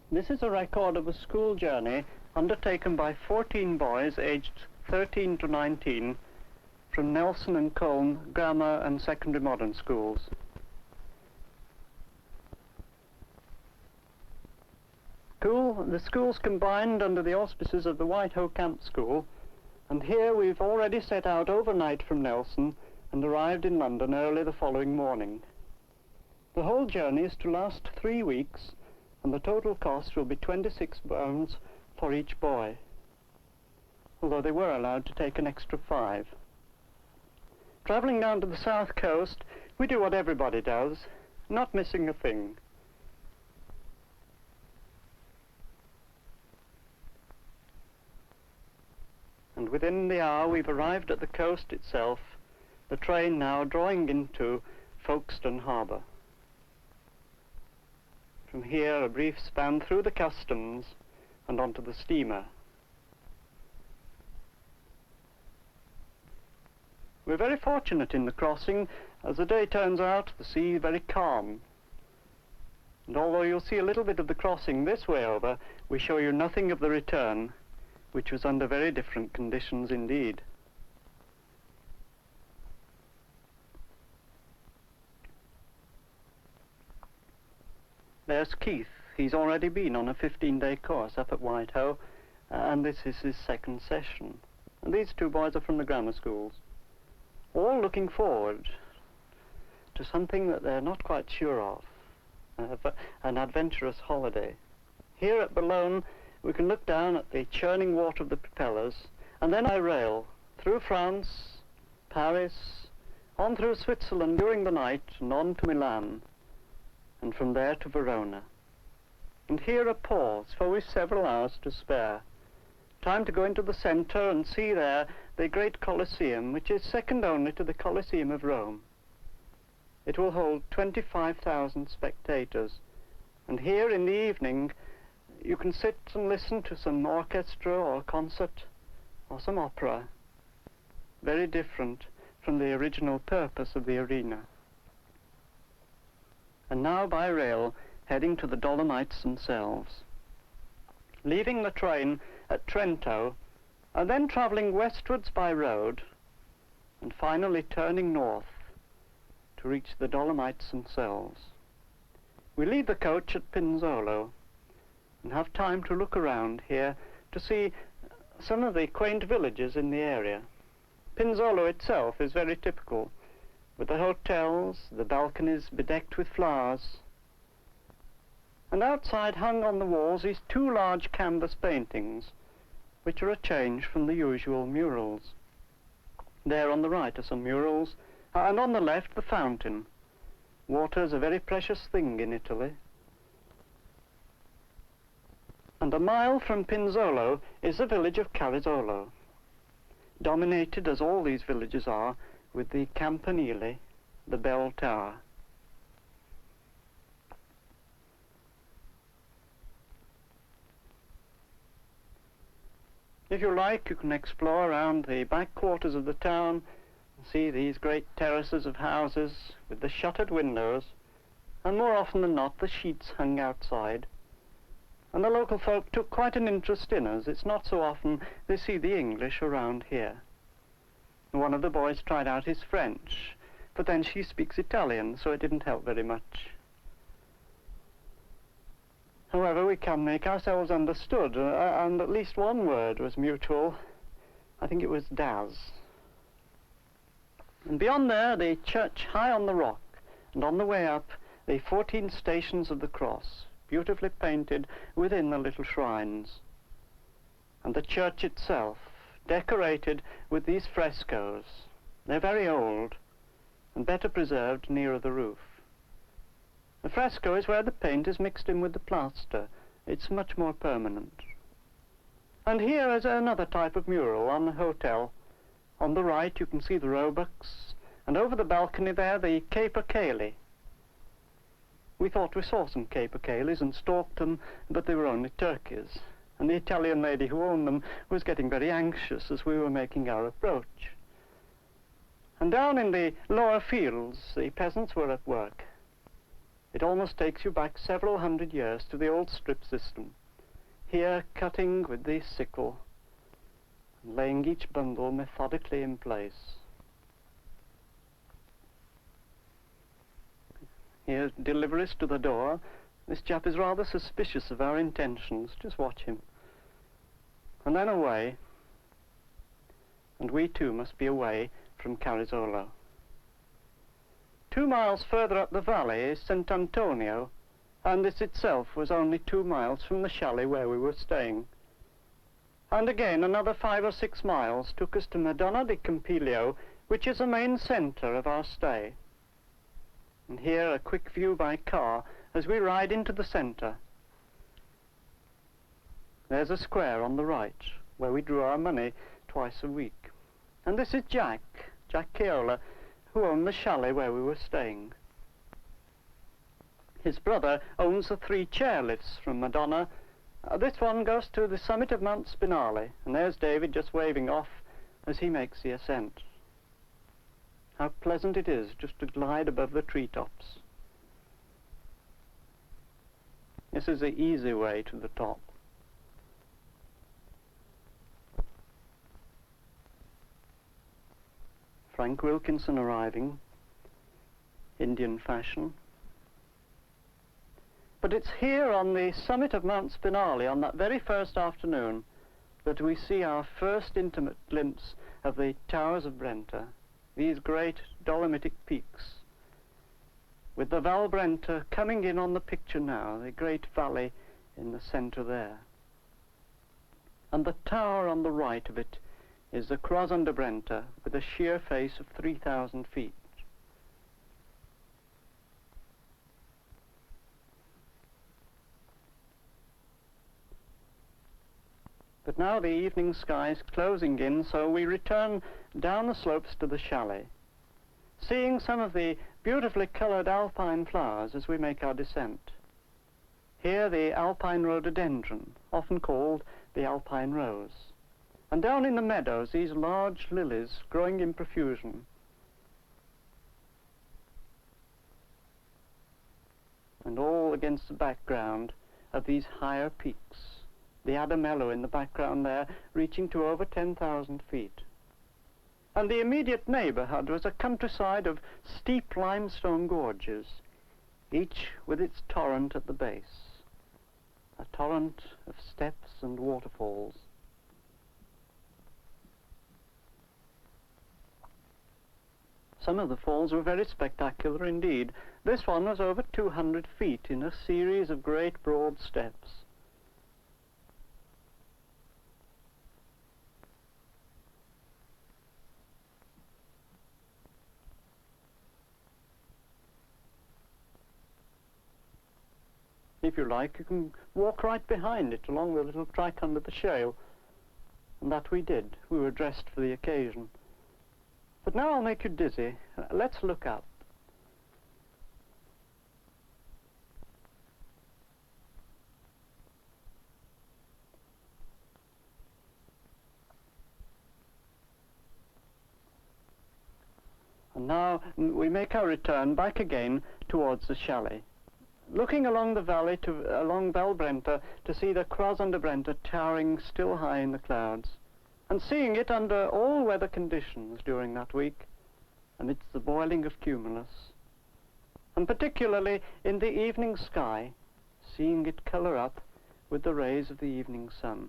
This is a record of a school journey undertaken by 14 boys aged 13 to 19 from Nelson and Colne grammar and secondary modern schools. The schools combined under the auspices of the Whitehoe Camp School, and here we've already set out overnight from Nelson and arrived in London early the following morning. The whole journey is to last 3 weeks, and the total cost will be £26 for each boy, although they were allowed to take an extra 5. Travelling down to the south coast, we do what everybody does, not missing a thing. And within the hour we've arrived at the coast itself, the train now drawing into Folkestone Harbour. From here a brief span through the customs and onto the steamer. We're very fortunate in the crossing. As the day turns out, the sea is very calm. And although you'll see a little bit of the crossing this way over, we show you nothing of the return, which was under very different conditions indeed. There's Keith. He's already been on a 15-day course up at Whitehoe, and this is his second session. And these two boys are from the grammar schools, all looking forward to something that they're not quite sure of, an adventurous holiday. Here at Boulogne, we can look down at the churning water of the propellers, and then by rail through France, Paris, on through Switzerland during the night, and on to Milan, and from there to Verona. And here a pause, for we've several hours to spare. Time to go into the centre and see there the great Colosseum, which is second only to the Colosseum of Rome. It will hold 25,000 spectators, and here in the evening you can sit and listen to some orchestra or concert or some opera, very different from the original purpose of the arena. And now by rail, heading to the Dolomites themselves. Leaving the train at Trento, and then travelling westwards by road, and finally turning north to reach the Dolomites themselves. We leave the coach at Pinzolo, and have time to look around here to see some of the quaint villages in the area. Pinzolo itself is very typical, with the hotels, the balconies bedecked with flowers, and outside hung on the walls these 2 large canvas paintings, which are a change from the usual murals. There on the right are some murals, and on the left the fountain. Water is a very precious thing in Italy. And a mile from Pinzolo is the village of Carizzolo, dominated, as all these villages are, with the campanile, the bell tower. If you like, you can explore around the back quarters of the town and see these great terraces of houses with the shuttered windows, and more often than not the sheets hung outside. And the local folk took quite an interest in us. It's not so often they see the English around here. One of the boys tried out his French, but then she speaks Italian, so it didn't help very much. However, we can make ourselves understood, and at least one word was mutual. I think it was das. And beyond there, the church high on the rock, and on the way up, the 14 stations of the cross, beautifully painted within the little shrines. And the church itself, decorated with these frescoes. They're very old, and better preserved nearer the roof. The fresco is where the paint is mixed in with the plaster. It's much more permanent. And here is another type of mural on the hotel. On the right you can see the roebucks, and over the balcony there the capercaillie. We thought we saw some capercaillies and stalked them, but they were only turkeys, and the Italian lady who owned them was getting very anxious as we were making our approach. And down in the lower fields the peasants were at work. It almost takes you back several hundred years to the old strip system. Here, cutting with the sickle, and laying each bundle methodically in place. Here, deliveries to the door. This chap is rather suspicious of our intentions. Just watch him. And then away. And we too must be away from Carrizzolo. 2 miles further up the valley is St. Antonio, and this itself was only 2 miles from the chalet where we were staying. And again another 5 or 6 miles took us to Madonna di Campiglio, which is the main centre of our stay. And here a quick view by car as we ride into the centre. There's a square on the right, where we drew our money twice a week. And this is Jack Keola, who owned the chalet where we were staying. His brother owns the 3 chairlifts from Madonna. This one goes to the summit of Mount Spinale, and there's David just waving off as he makes the ascent. How pleasant it is just to glide above the treetops. This is the easy way to the top. Frank Wilkinson arriving, Indian fashion. But it's here on the summit of Mount Spinale on that very first afternoon that we see our first intimate glimpse of the towers of Brenta, these great Dolomitic peaks, with the Val Brenta coming in on the picture now, the great valley in the centre there. And the tower on the right of it is the Cross under Brenta, with a sheer face of 3,000 feet. But now the evening sky is closing in, so we return down the slopes to the chalet, seeing some of the beautifully coloured alpine flowers as we make our descent. Here the alpine rhododendron, often called the alpine rose. And down in the meadows, these large lilies growing in profusion. And all against the background of these higher peaks. The Adamello in the background there, reaching to over 10,000 feet. And the immediate neighbourhood was a countryside of steep limestone gorges, each with its torrent at the base. A torrent of steps and waterfalls. Some of the falls were very spectacular indeed. This one was over 200 feet in a series of great broad steps. If you like, you can walk right behind it along the little track under the shale. And that we did. We were dressed for the occasion. But now I'll make you dizzy. Let's look up. And now we make our return back again towards the chalet, looking along the valley, along Val Brenta, to see the Cross under Brenta towering still high in the clouds, and seeing it under all weather conditions during that week, amidst the boiling of cumulus, and particularly in the evening sky, seeing it colour up with the rays of the evening sun.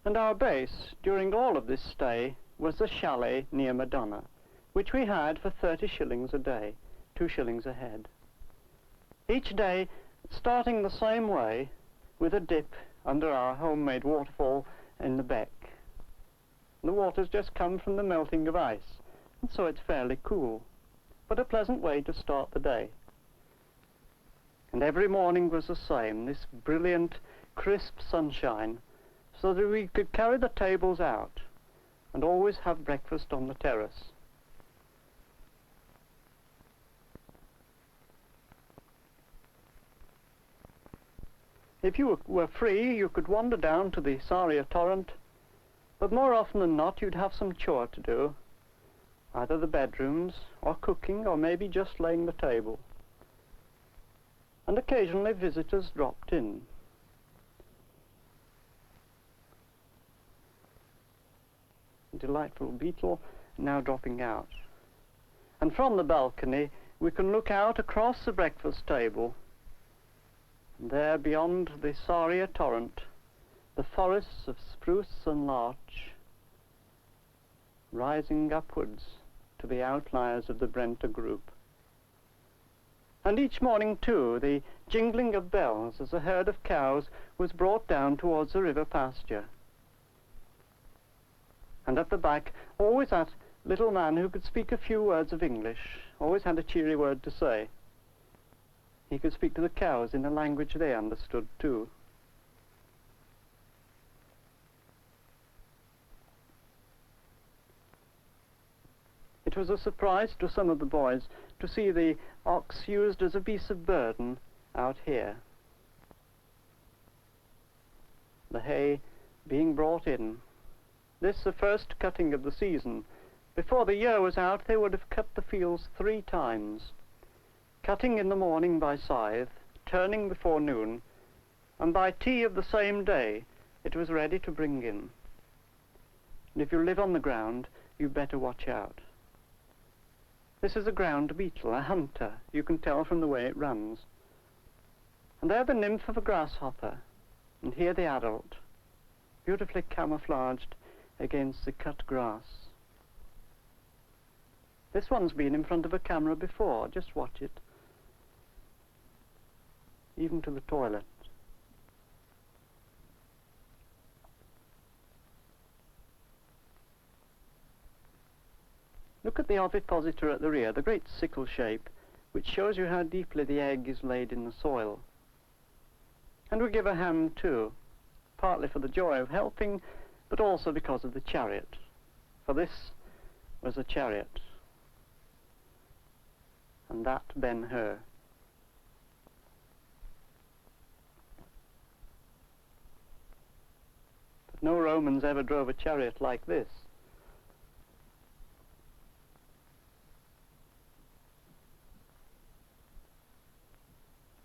And our base, during all of this stay, was the chalet near Madonna, which we had for 30 shillings a day, 2 shillings a head. Each day starting the same way, with a dip under our homemade waterfall in the beck. The water's just come from the melting of ice, and so it's fairly cool, but a pleasant way to start the day. And every morning was the same, this brilliant, crisp sunshine, so that we could carry the tables out and always have breakfast on the terrace. If you were free, you could wander down to the Saria torrent, but more often than not you'd have some chore to do. either the bedrooms, or cooking, or maybe just laying the table. And occasionally visitors dropped in. Delightful beetle now dropping out. And from the balcony we can look out across the breakfast table. And there beyond the Saria torrent, the forests of spruce and larch, rising upwards to the outliers of the Brenta group. And each morning, too, the jingling of bells as a herd of cows was brought down towards the river pasture. And at the back, always that little man who could speak a few words of English, always had a cheery word to say. He could speak to the cows in a language they understood, too. It was a surprise to some of the boys to see the ox used as a beast of burden out here. The hay being brought in. This the first cutting of the season. Before the year was out, they would have cut the fields 3 times. Cutting in the morning by scythe, turning before noon, and by tea of the same day, it was ready to bring in. And if you live on the ground, you better watch out. This is a ground beetle, a hunter, you can tell from the way it runs. And there the nymph of a grasshopper, and here the adult, beautifully camouflaged against the cut grass. This one's been in front of a camera before, just watch it. Even to the toilet. Look at the ovipositor at the rear, the great sickle shape, which shows you how deeply the egg is laid in the soil. And we give a hand too, partly for the joy of helping, but also because of the chariot. For this was a chariot. And that Ben-Hur. But no Romans ever drove a chariot like this.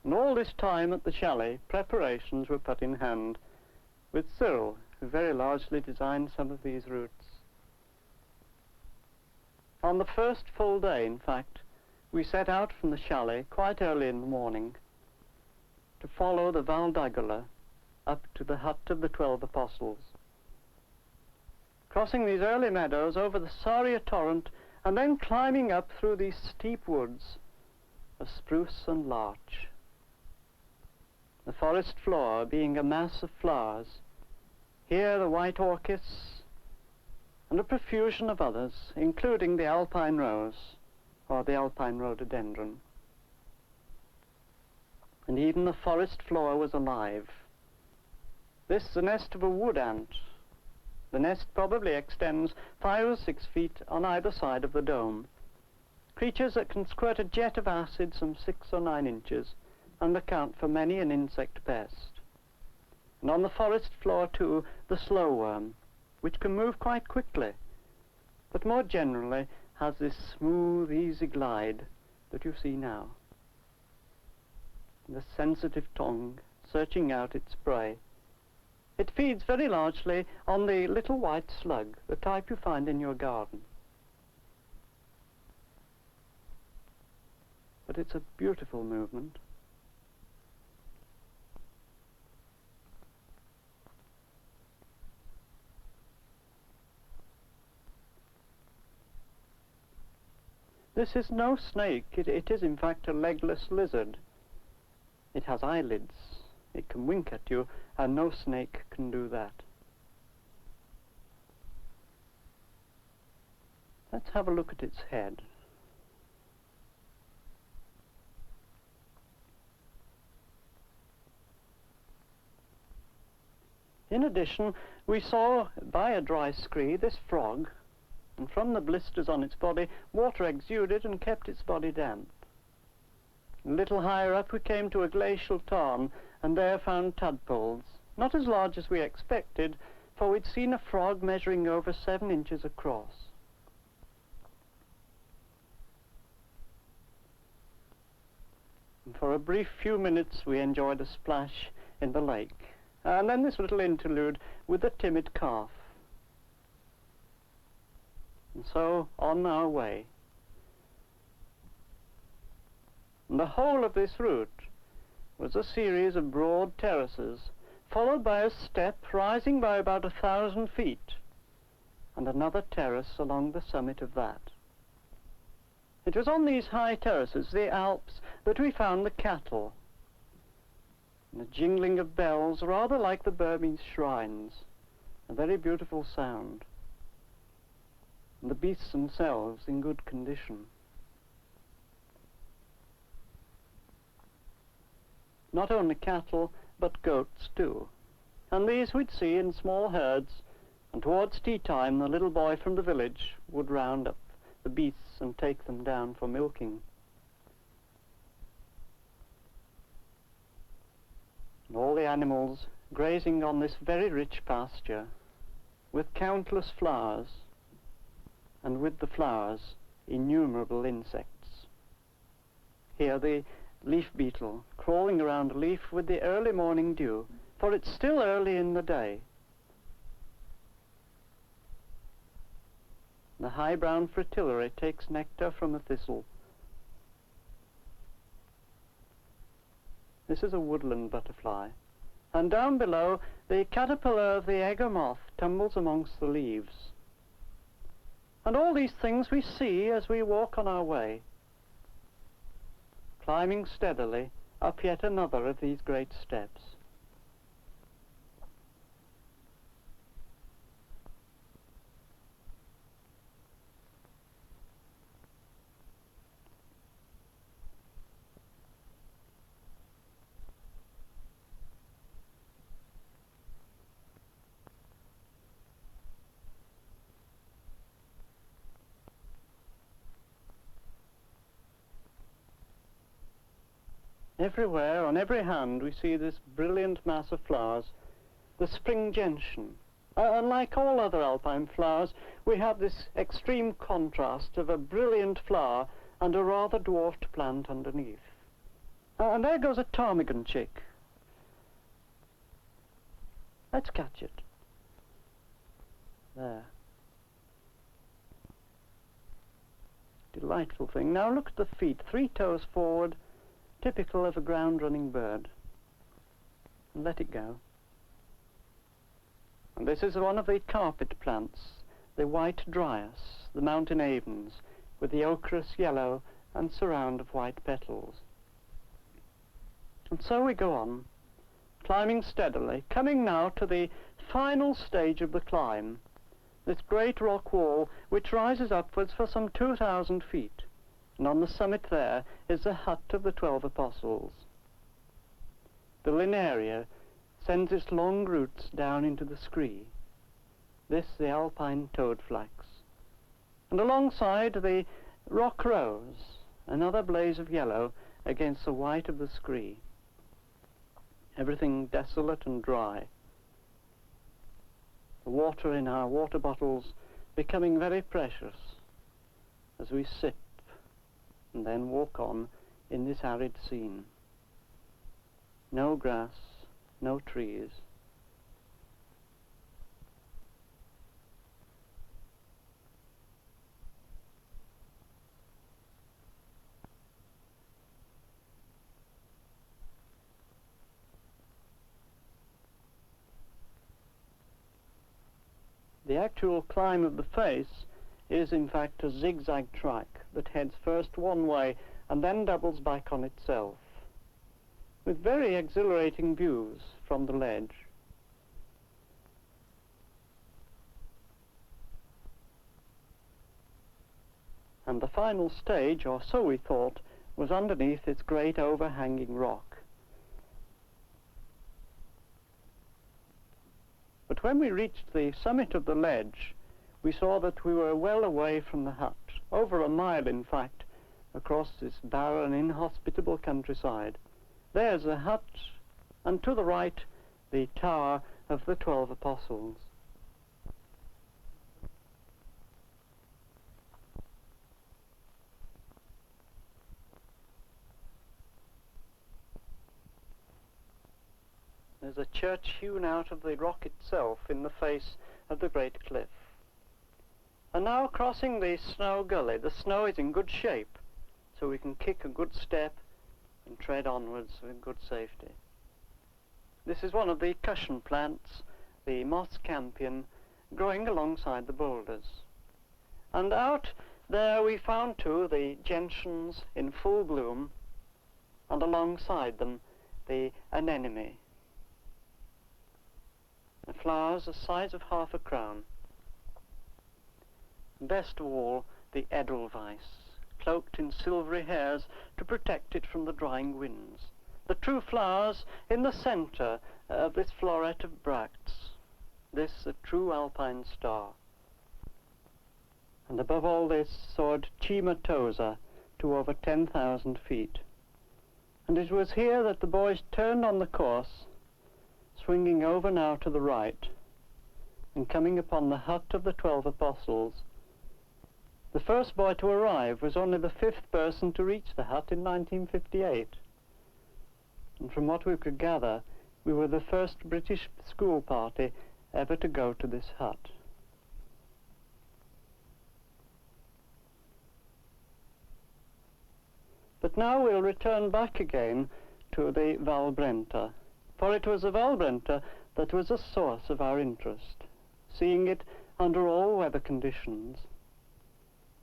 And all this time at the chalet, preparations were put in hand, with Cyril, who very largely designed some of these routes. On the first full day, in fact, we set out from the chalet quite early in the morning to follow the Val d'Agola up to the hut of the 12 apostles. Crossing these early meadows over the Saria torrent and then climbing up through these steep woods of spruce and larch. The forest floor being a mass of flowers, here the white orchis and a profusion of others, including the alpine rose or the alpine rhododendron. And even the forest floor was alive. This the nest of a wood ant. The nest probably extends 5 or 6 feet on either side of the dome. Creatures that can squirt a jet of acid some 6 or 9 inches and account for many an insect pest. And on the forest floor too, the slow worm, which can move quite quickly, but more generally has this smooth, easy glide that you see now. The sensitive tongue searching out its prey. It feeds very largely on the little white slug, the type you find in your garden. But it's a beautiful movement. This is no snake. It is in fact a legless lizard. It has eyelids. It can wink at you, and no snake can do that. Let's have a look at its head. In addition, we saw by a dry scree this frog, and from the blisters on its body, water exuded and kept its body damp. A little higher up we came to a glacial tarn, and there found tadpoles, not as large as we expected, for we'd seen a frog measuring over 7 inches across. And for a brief few minutes we enjoyed a splash in the lake, and then this little interlude with the timid calf. And so on our way. And the whole of this route was a series of broad terraces, followed by a step rising by about 1,000 feet, and another terrace along the summit of that. It was on these high terraces, the Alps, that we found the cattle, and the jingling of bells rather like the Burmese shrines, a very beautiful sound, and the beasts themselves in good condition. Not only cattle, but goats too, and these we'd see in small herds, and towards tea time the little boy from the village would round up the beasts and take them down for milking. And all the animals grazing on this very rich pasture, with countless flowers, and with the flowers innumerable insects. Here the leaf beetle crawling around a leaf with the early morning dew, for it's still early in the day. The high brown fritillary takes nectar from a thistle. This is a woodland butterfly, and down below the caterpillar of the egger moth tumbles amongst the leaves. And all these things we see as we walk on our way, climbing steadily up yet another of these great steps. Everywhere, on every hand, we see this brilliant mass of flowers, the spring gentian. Unlike all other alpine flowers, we have this extreme contrast of a brilliant flower and a rather dwarfed plant underneath. And there goes a ptarmigan chick. Let's catch it. There. Delightful thing. Now look at the feet, 3 toes forward, typical of a ground-running bird. And let it go. And this is one of the carpet plants, the white dryas, the mountain avens, with the ochreous yellow and surround of white petals. And so we go on, climbing steadily, coming now to the final stage of the climb, this great rock wall which rises upwards for some 2,000 feet. And on the summit there is the hut of the 12 apostles. The Linearia sends its long roots down into the scree, this the alpine toadflax. And alongside the rock rose, another blaze of yellow against the white of the scree. Everything desolate and dry. The water in our water bottles becoming very precious as we sip and then walk on in this arid scene. No grass, no trees. The actual climb of the face is in fact a zigzag track that heads first one way and then doubles back on itself, with very exhilarating views from the ledge. And the final stage, or so we thought, was underneath its great overhanging rock. But when we reached the summit of the ledge, we saw that we were well away from the hut, over a mile in fact, across this barren, inhospitable countryside. There's the hut, and to the right, the tower of the 12 apostles. There's a church hewn out of the rock itself in the face of the great cliff. And now crossing the snow gully, the snow is in good shape, so we can kick a good step and tread onwards with good safety. This is one of the cushion plants, the moss campion, growing alongside the boulders. And out there we found too the gentians in full bloom, and alongside them the anemone. The flowers the size of half a crown. Best of all, the edelweiss, cloaked in silvery hairs to protect it from the drying winds. The true flowers in the centre of this floret of bracts, this the true alpine star. And above all this soared Cimatosa to over 10,000 feet. And it was here that the boys turned on the course, swinging over now to the right, and coming upon the hut of the 12 apostles. The first boy to arrive was only the 5th person to reach the hut in 1958. And from what we could gather, we were the first British school party ever to go to this hut. But now we'll return back again to the Val Brenta, for it was the Val Brenta that was the source of our interest, seeing it under all weather conditions.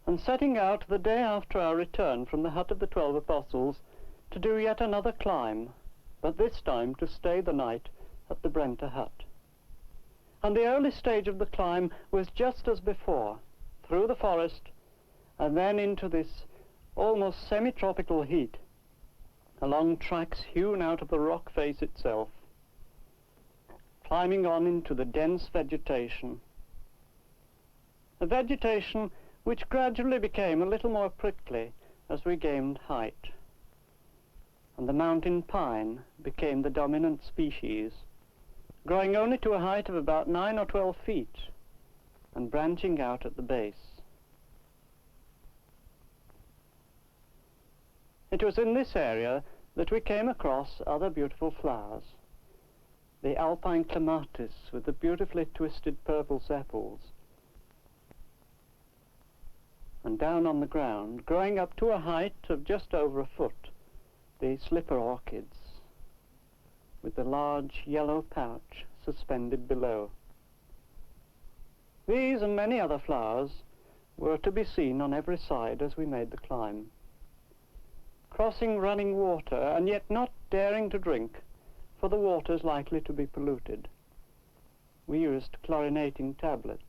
And setting out the day after our return from the hut of the 12 apostles to do yet another climb, but this time to stay the night at the Brenta hut. And the early stage of the climb was just as before, through the forest, and then into this almost semi-tropical heat, along tracks hewn out of the rock face itself, climbing on into the dense vegetation, a vegetation which gradually became a little more prickly as we gained height, and the mountain pine became the dominant species, growing only to a height of about 9 or 12 feet and branching out at the base. It was in this area that we came across other beautiful flowers, the alpine clematis with the beautifully twisted purple sepals, and down on the ground, growing up to a height of just over a foot, the slipper orchids, with the large yellow pouch suspended below. These and many other flowers were to be seen on every side as we made the climb. Crossing running water, and yet not daring to drink, for the water's likely to be polluted. We used chlorinating tablets.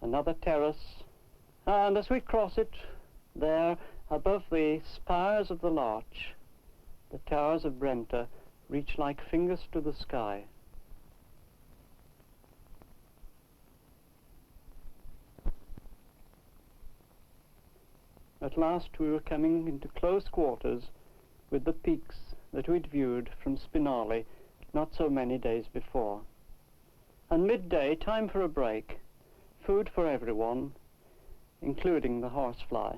Another terrace, and as we cross it, there, above the spires of the larch, the towers of Brenta reach like fingers to the sky. At last we were coming into close quarters with the peaks that we'd viewed from Spinali not so many days before. And midday, time for a break, food for everyone, including the horsefly.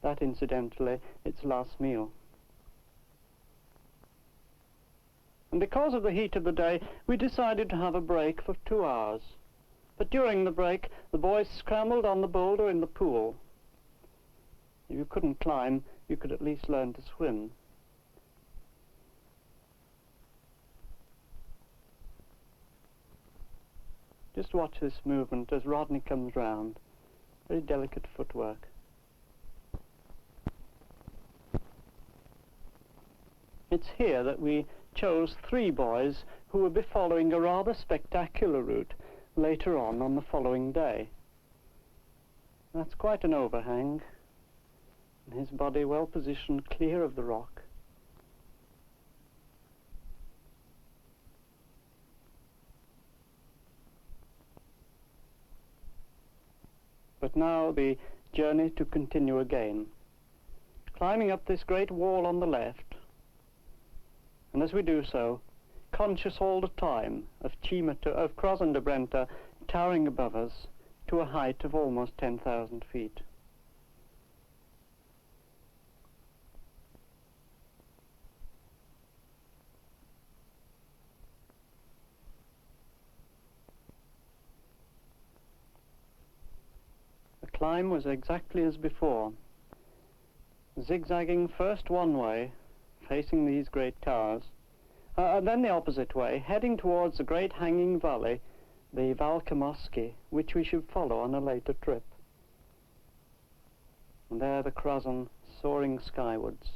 That, incidentally, its last meal. And because of the heat of the day, we decided to have a break for 2 hours. But during the break, the boys scrambled on the boulder in the pool. If you couldn't climb, you could at least learn to swim. Just watch this movement as Rodney comes round. Very delicate footwork. It's here that we chose 3 boys who will be following a rather spectacular route later on the following day. That's quite an overhang, and his body well positioned clear of the rock. But now the journey to continue again, climbing up this great wall on the left, and as we do so, conscious all the time of Crossing de Brenta towering above us to a height of almost 10,000 feet. climb was exactly as before, zigzagging first one way, facing these great towers, and then the opposite way, heading towards the great hanging valley, the Valkamoski, which we should follow on a later trip. And there the Krazan soaring skywards.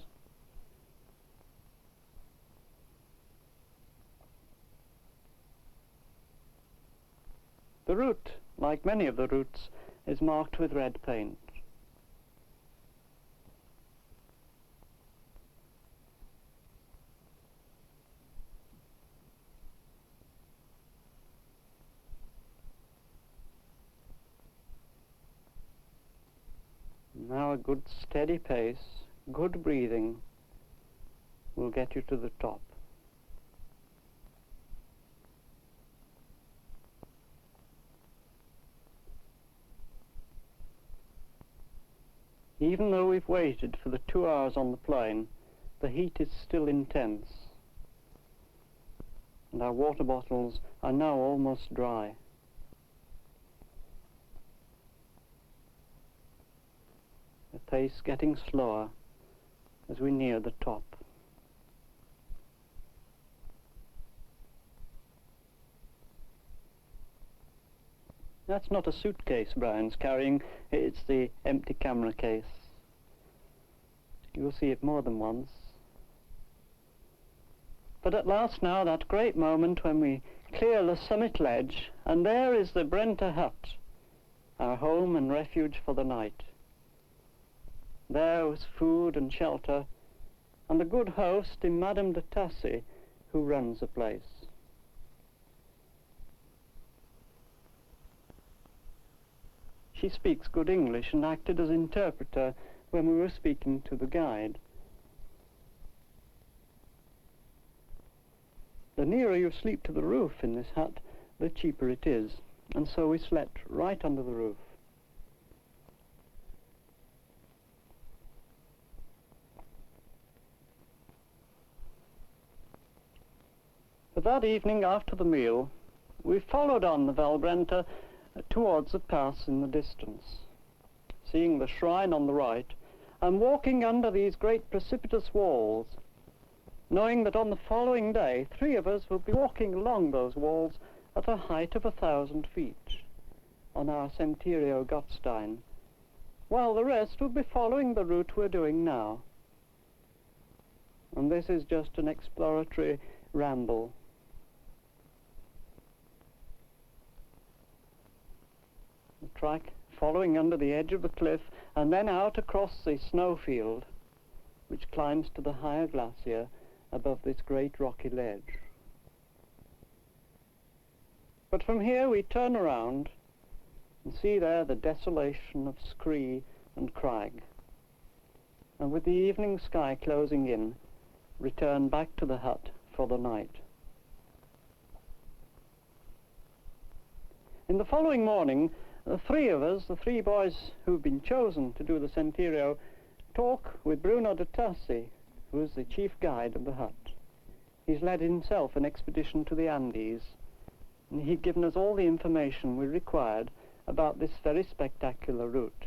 The route, like many of the routes, is marked with red paint. Now a good steady pace, good breathing will get you to the top. Even though we've waited for the 2 hours on the plain, the heat is still intense, and our water bottles are now almost dry. The pace getting slower as we near the top. That's not a suitcase Brian's carrying, it's the empty camera case. You'll see it more than once. But at last now, that great moment when we clear the summit ledge, and there is the Brenta hut, our home and refuge for the night. There was food and shelter, and the good host in Madame de Tassi, who runs the place. She speaks good English and acted as interpreter when we were speaking to the guide. The nearer you sleep to the roof in this hut, the cheaper it is, and so we slept right under the roof. But that evening after the meal, we followed on the Val Brenta towards the pass in the distance, seeing the shrine on the right, and walking under these great precipitous walls, knowing that on the following day 3 of us would be walking along those walls at a height of 1,000 feet on our Centerio Gottstein, while the rest would be following the route we're doing now. And this is just an exploratory ramble. The track following under the edge of the cliff and then out across the snowfield, which climbs to the higher glacier above this great rocky ledge. But from here we turn around and see there the desolation of scree and crag, and with the evening sky closing in, return back to the hut for the night. In the following morning, the 3 of us, the 3 boys who've been chosen to do the Centerio, talk with Bruno de Tassi, who is the chief guide of the hut. He's led himself an expedition to the Andes, and he'd given us all the information we required about this very spectacular route.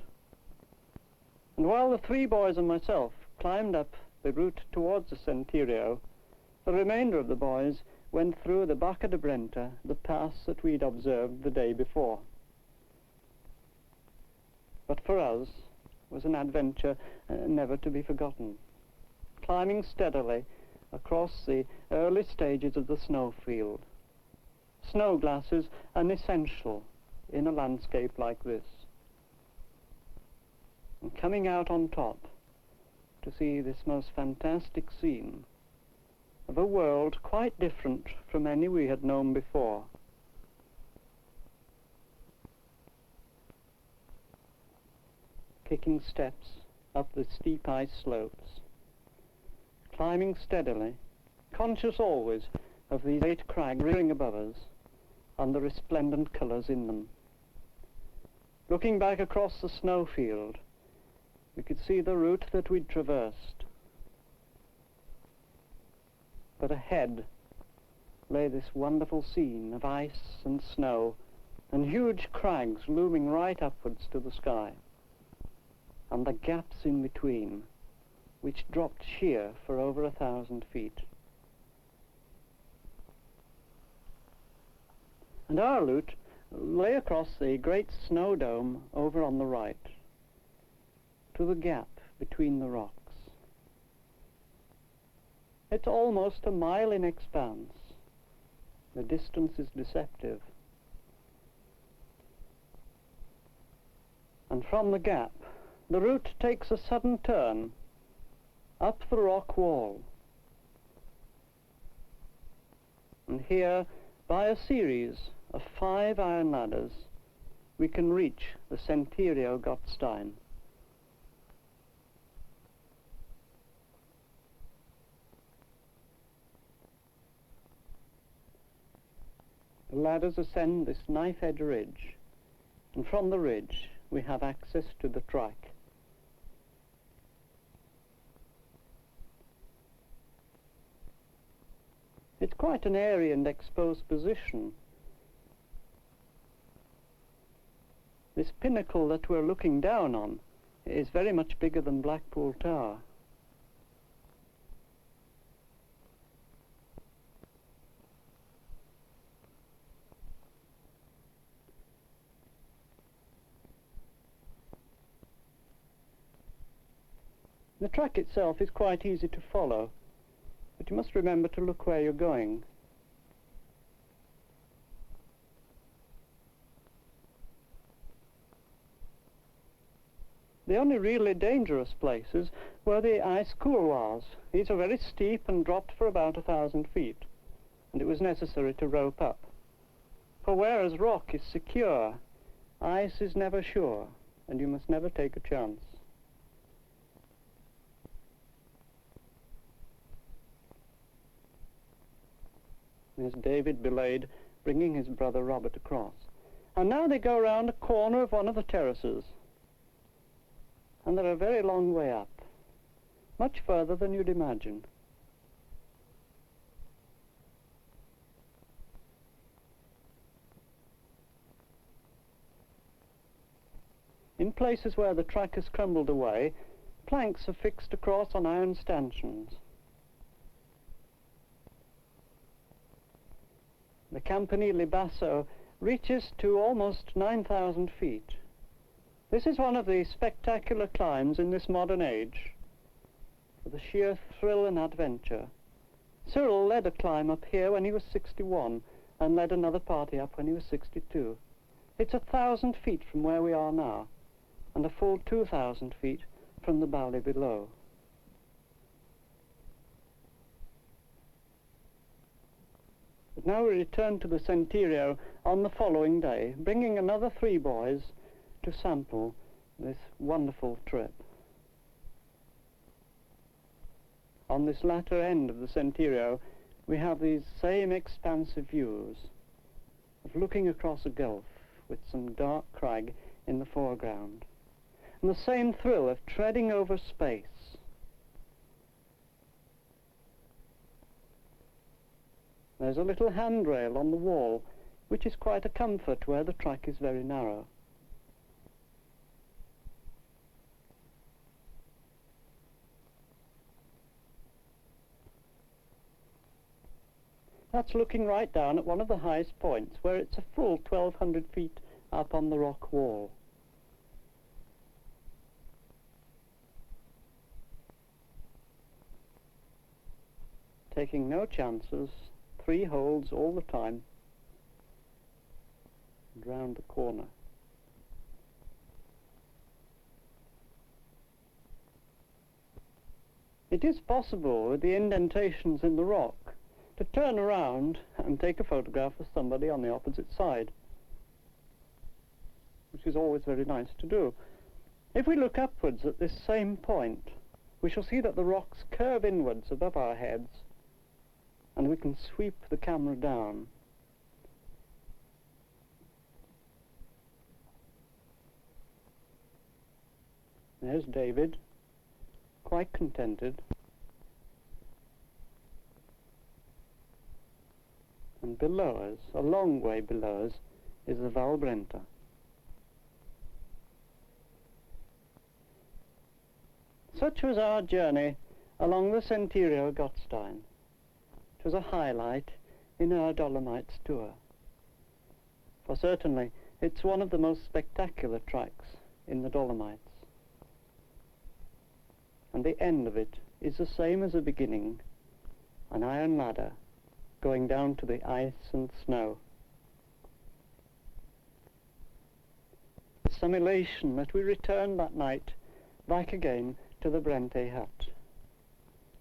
And while the 3 boys and myself climbed up the route towards the Centerio, the remainder of the boys went through the Bacca de Brenta, the pass that we'd observed the day before. But for us was an adventure never to be forgotten, climbing steadily across the early stages of the snowfield. Snow glasses are essential in a landscape like this. And coming out on top to see this most fantastic scene of a world quite different from any we had known before. Kicking steps up the steep ice slopes, climbing steadily, conscious always of these great crags rearing above us and the resplendent colours in them. Looking back across the snowfield, we could see the route that we'd traversed. But ahead lay this wonderful scene of ice and snow and huge crags looming right upwards to the sky. and the gaps in between, which dropped sheer for over 1,000 feet. And our route lay across the great snow dome over on the right, to the gap between the rocks. It's almost a mile in expanse. The distance is deceptive. And from the gap, the route takes a sudden turn up the rock wall. And here, by a series of 5 iron ladders, we can reach the Centerio Gottstein. The ladders ascend this knife-edge ridge, and from the ridge we have access to the track. It's quite an airy and exposed position. This pinnacle that we're looking down on is very much bigger than Blackpool Tower. The track itself is quite easy to follow, but you must remember to look where you're going. The only really dangerous places were the ice couloirs. These are very steep and dropped for about 1,000 feet, and it was necessary to rope up. For whereas rock is secure, ice is never sure, and you must never take a chance. There's David belayed, bringing his brother Robert across. And now they go round a corner of one of the terraces. And they're a very long way up, much further than you'd imagine. In places where the track has crumbled away, planks are fixed across on iron stanchions. The Campanile Basso reaches to almost 9,000 feet. This is one of the spectacular climbs in this modern age, for the sheer thrill and adventure. Cyril led a climb up here when he was 61, and led another party up when he was 62. It's 1,000 feet from where we are now, and a full 2,000 feet from the valley below. But now we return to the Centerio on the following day, bringing another 3 boys to sample this wonderful trip. On this latter end of the Centerio, we have these same expansive views of looking across a gulf with some dark crag in the foreground, and the same thrill of treading over space. There's a little handrail on the wall, which is quite a comfort where the track is very narrow. That's looking right down at one of the highest points, where it's a full 1,200 feet up on the rock wall. Taking no chances, 3 holds all the time, and round the corner. It is possible, with the indentations in the rock, to turn around and take a photograph of somebody on the opposite side, which is always very nice to do. If we look upwards at this same point, we shall see that the rocks curve inwards above our heads, and we can sweep the camera down. There's David, quite contented. And below us, a long way below us, is the Val Brenta. such was our journey along the Centerio Gottstein. It was a highlight in our Dolomites tour, for certainly it's one of the most spectacular tracks in the Dolomites. And the end of it is the same as the beginning, an iron ladder going down to the ice and snow. With some elation that we returned that night back again to the Brenta hut,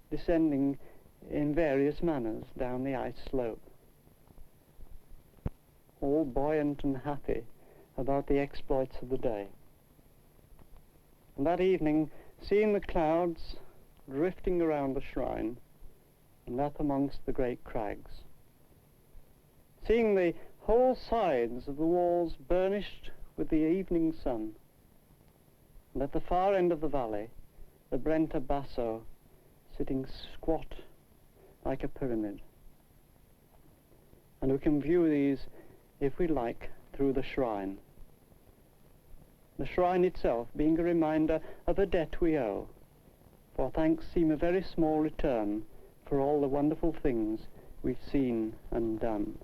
descending in various manners down the ice slope, all buoyant and happy about the exploits of the day. And that evening, seeing the clouds drifting around the shrine and up amongst the great crags, seeing the whole sides of the walls burnished with the evening sun, and at the far end of the valley, the Brenta basso sitting squat like a pyramid. And we can view these, if we like, through the shrine. The shrine itself being a reminder of a debt we owe, for thanks seem a very small return for all the wonderful things we've seen and done.